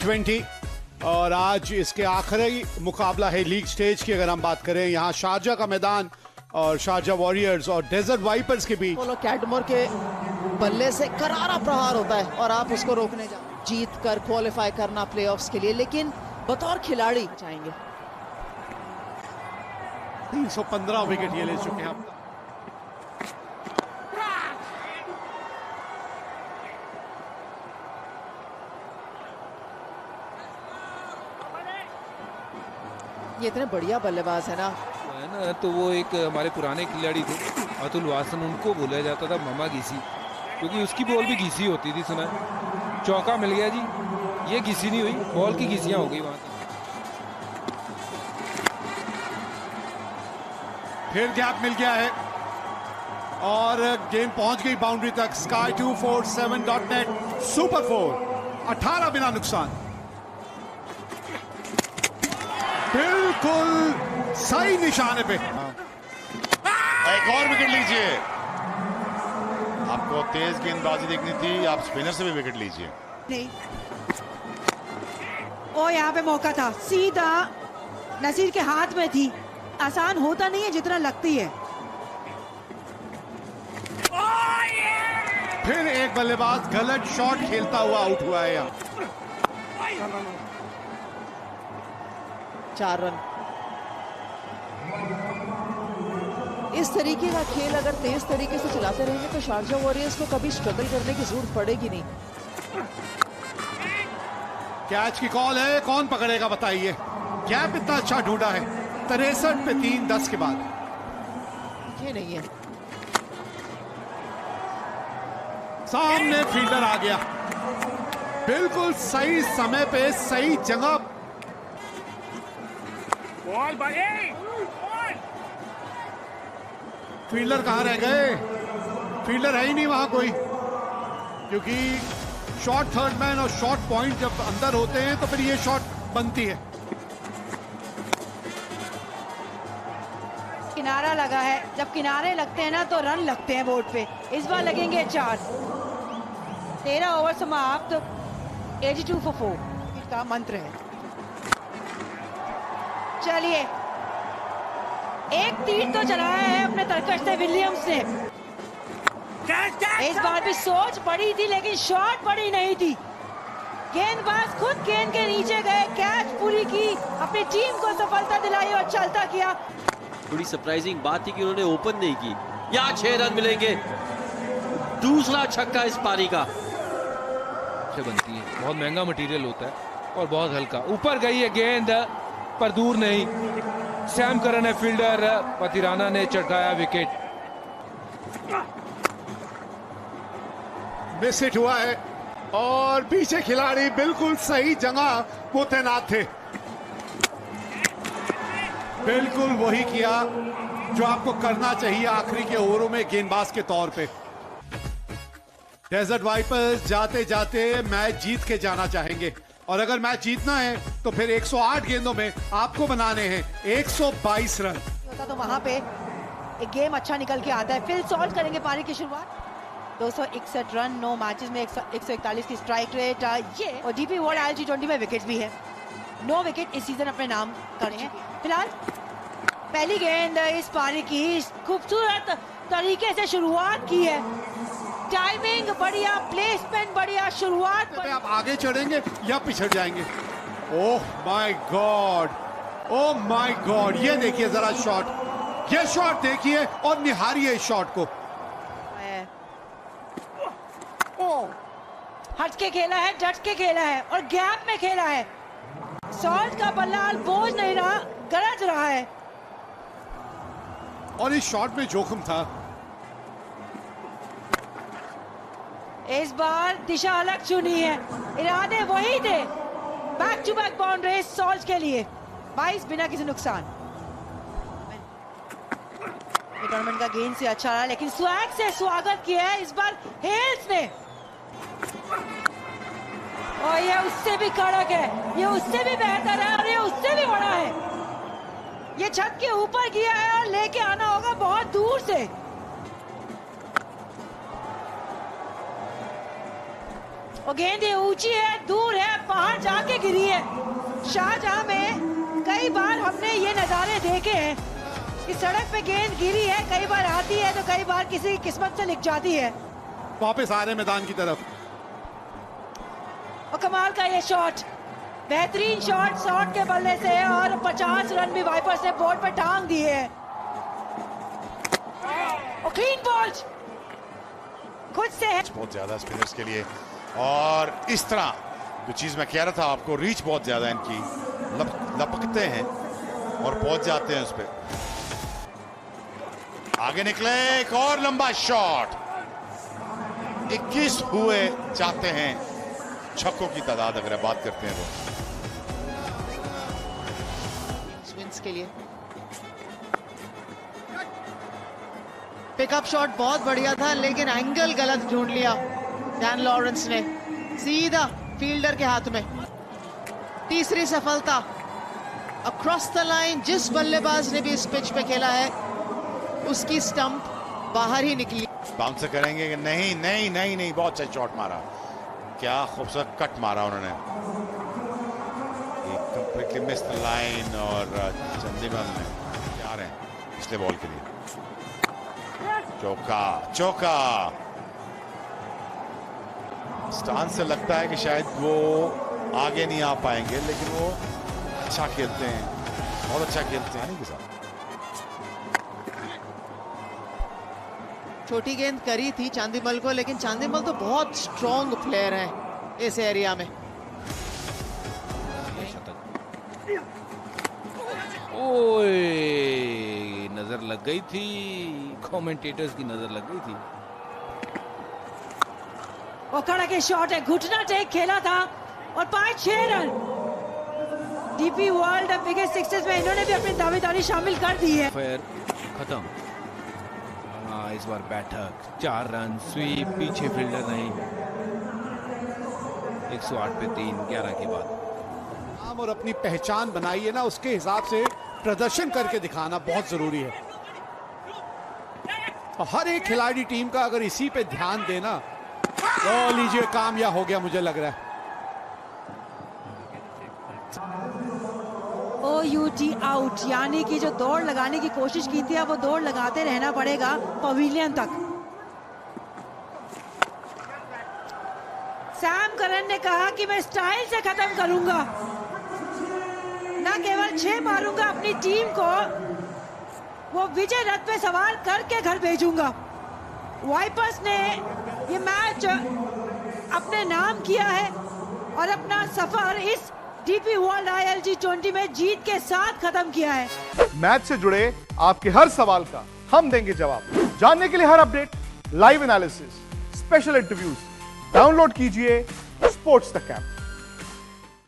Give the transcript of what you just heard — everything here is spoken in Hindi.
T20 और आज इसके आखिरी मुकाबला है लीग स्टेज की। अगर हम बात करें यहाँ शारजा का मैदान और शारजा वॉरियर्स और डेजर्ट वाइपर्स के बीच। कैटमोर के बल्ले से करारा प्रहार होता है और आप उसको रोकने जा जीत कर क्वालिफाई करना प्लेऑफ्स के लिए, लेकिन बतौर खिलाड़ी चाहेंगे। 315 विकेट ये ले चुके हैं। ये इतने बढ़िया बल्लेबाज है ना, तो वो एक हमारे पुराने खिलाड़ी थे अतुल वासन, उनको बोला जाता था मामा घिसी, क्योंकि उसकी बॉल भी घिसी होती थी। सुना चौका मिल गया जी, ये घिसी नहीं हुई, बॉल की घिसियां हो गई वहां तक। फिर गैप मिल गया है और गेंद पहुंच गई बाउंड्री तक। Sky247.net सुपर 4 18 बिना नुकसान। बिल्कुल सही निशाने पे। एक और विकेट लीजिए। आपको तेज गेंदबाजी देखनी थी, आप स्पिनर से भी विकेट लीजिए। नहीं, ओ यहाँ पे मौका था, सीधा नसीर के हाथ में थी। आसान होता नहीं है जितना लगती है। फिर एक बल्लेबाज गलत शॉट खेलता हुआ आउट हुआ है यहाँ। 4 रन। इस तरीके का खेल अगर तेज तरीके से चलाते रहेंगे तो शारजा वॉरियर्स को कभी स्ट्रगल करने की जरूरत पड़ेगी नहीं। कैच की कॉल है, कौन पकड़ेगा बताइए। गैप इतना अच्छा ढूंढा है, 63 पे 3 10 के बाद। ये नहीं है, सामने फील्डर आ गया, बिल्कुल सही समय पे सही जगह। फील्डर कहां रह गए? फील्डर है ही नहीं वहां कोई, क्योंकि शॉट थर्ड मैन और शॉट पॉइंट जब अंदर होते हैं तो फिर ये शॉट बनती है। किनारा लगा है, जब किनारे लगते हैं ना तो रन लगते हैं बोर्ड पे। इस बार लगेंगे 4। 13 ओवर समाप्त, 82 for 4 का मंत्र है। चलिए, एक तीर तो चलाया है अपने तरकश से विलियम्स ने। इस बार भी सोच बड़ी थी लेकिन शॉट बड़ी नहीं थी। गेंदबाज खुद गेंद के नीचे गए, कैच पूरी की, अपनी टीम को सफलता दिलाई और चलता किया। थोड़ी सरप्राइजिंग बात थी कि उन्होंने ओपन नहीं की। यहाँ 6 रन मिलेंगे, दूसरा छक्का इस पारी का। बनती है, बहुत महंगा मटेरियल होता है और बहुत हल्का। ऊपर गई है गेंद पर दूर नहीं। सैम करन है फील्डर, पतिराना ने चटकाया विकेट। मिस हिट हुआ है और पीछे खिलाड़ी बिल्कुल सही जगह वो तैनात थे। बिल्कुल वही किया जो आपको करना चाहिए आखिरी के ओवरों में गेंदबाज के तौर पे। डेजर्ट वाइपर्स जाते जाते मैच जीत के जाना चाहेंगे और अगर मैच जीतना है तो फिर 108 गेंदों में आपको बनाने हैं 122 रन। तो वहां पे एक गेम अच्छा निकल के आता है। फिल सॉल्ट करेंगे पारी की शुरुआत। 261 रन 9 मैचेस में, 141 की स्ट्राइक रेट ये, और डीपी वर्ल्ड आईएलटी T20 में विकेट्स भी है। 9 विकेट इस सीजन अपने नाम कर रहे हैं। फिलहाल पहली गेंद इस पारी की खूबसूरत तरीके से शुरुआत की है। टाइमिंग बढ़िया, प्लेसमेंट बढ़िया, शुरुआत बढ़िया। आप आगे चढ़ेंगे या पिछड़ जाएंगे। Oh my God, oh my God, ये देखिए जरा शॉट, ये शॉट देखिए और निहारिए इस शॉट को। हट के खेला है, डट के खेला है और गैप में खेला है। सॉल्ट का बल्ला बोझ नहीं रहा, गरज रहा है। और इस शॉट में जोखिम था। इस बार दिशा अलग चुनी है, इरादे वही थे। बैक टू बैक बाउंड्री सॉल्ट के लिए, 22 बिना किसी नुकसान। टूर्नामेंट का गेंद से अच्छा रहा लेकिन स्वैग से स्वागत किया है इस बार हेल्स ने। और ये उससे भी कड़क है, ये उससे भी बेहतर है और ये उससे भी बड़ा है। ये छत के ऊपर किया है और लेके आना होगा बहुत दूर से। और गेंद ऊंची है, दूर है, बाहर जाके शाहजहां में कई बार हमने ये नजारे देखे हैं कि सड़क पे गेंद गिरी है, कई बार आती है तो कई बार किसी की किस्मत से लिख जाती है। वापस आ रहे मैदान की तरफ। और कमाल का ये शॉट, बेहतरीन शॉट शॉट के बल्ले से, और 50 रन भी वाइपर्स ने बोर्ड पर टांग दिए हैं। और क्लीन बॉल खुद से है। बहुत ज्यादा स्पिनर्स के लिए, और इस तरह जो चीज मैं कह रहा था आपको, रीच बहुत ज्यादा इनकी, लपकते हैं और पहुंच जाते हैं उस पे। आगे निकले, एक और लंबा शॉट। 21 हुए चाहते हैं छक्कों की तादाद अगर बात करते हैं वो। स्विंग्स के लिए पिकअप शॉट बहुत बढ़िया था, लेकिन एंगल गलत ढूंढ लिया डैन लॉरेंस ने, सीधा फील्डर के हाथ में। तीसरी सफलता अक्रॉस द लाइन। जिस बल्लेबाज ने भी इस पिच पे खेला है उसकी स्टंप बाहर ही निकली। बाउंसर करेंगे कि नहीं नहीं नहीं नहीं, बहुत अच्छा शॉट मारा, क्या खूबसूरत कट मारा उन्होंने, कंप्लीटली मिस द लाइन। और चंदीमल ने जा रहे हैं पिछले बॉल के लिए। चौका चौका। स्टांस से लगता है कि शायद वो आगे नहीं आ पाएंगे, लेकिन वो अच्छा खेलते हैं, बहुत अच्छा खेलते हैं के साथ। छोटी गेंद करी थी चांदीमल को, लेकिन चांदीमल तो बहुत स्ट्रॉन्ग प्लेयर है इस एरिया में। ओए, नजर लग गई थी, कमेंटेटर्स की नजर लग गई थी। और कड़क शॉट है, घुटना टेक खेला था और 5-6 run. DP world biggest sixes में इन्होंने भी अपनी दावेदारी शामिल कर दी है। फिर खत्म। हाँ, इस बार बैठक 4 रन, स्वीप, पीछे फील्डर नहीं। 108 पे 3, 11 के बाद। नाम और अपनी पहचान बनाई है ना, उसके हिसाब से प्रदर्शन करके दिखाना बहुत जरूरी है। और हर एक खिलाड़ी टीम का अगर इसी पे ध्यान देना, तो लीजिए कामयाब हो गया मुझे लग रहा है। OUT आउट, यानी कि जो दौड़ लगाने की कोशिश की थी, अब वो दौड़ लगाते रहना पड़ेगा पवेलियन तक। सैम करन ने कहा कि मैं स्टाइल से खत्म करूंगा, ना केवल 6 मारूंगा, अपनी टीम को वो विजय रथ पे सवार करके घर भेजूंगा। वाइपर्स ने ये मैच अपने नाम किया है और अपना सफर इस डीपी वर्ल्ड ILG 20 में जीत के साथ खत्म किया है। मैच से जुड़े आपके हर सवाल का हम देंगे जवाब। जानने के लिए हर update, live analysis, special interviews, download कीजिए स्पोर्ट्स द कैंप।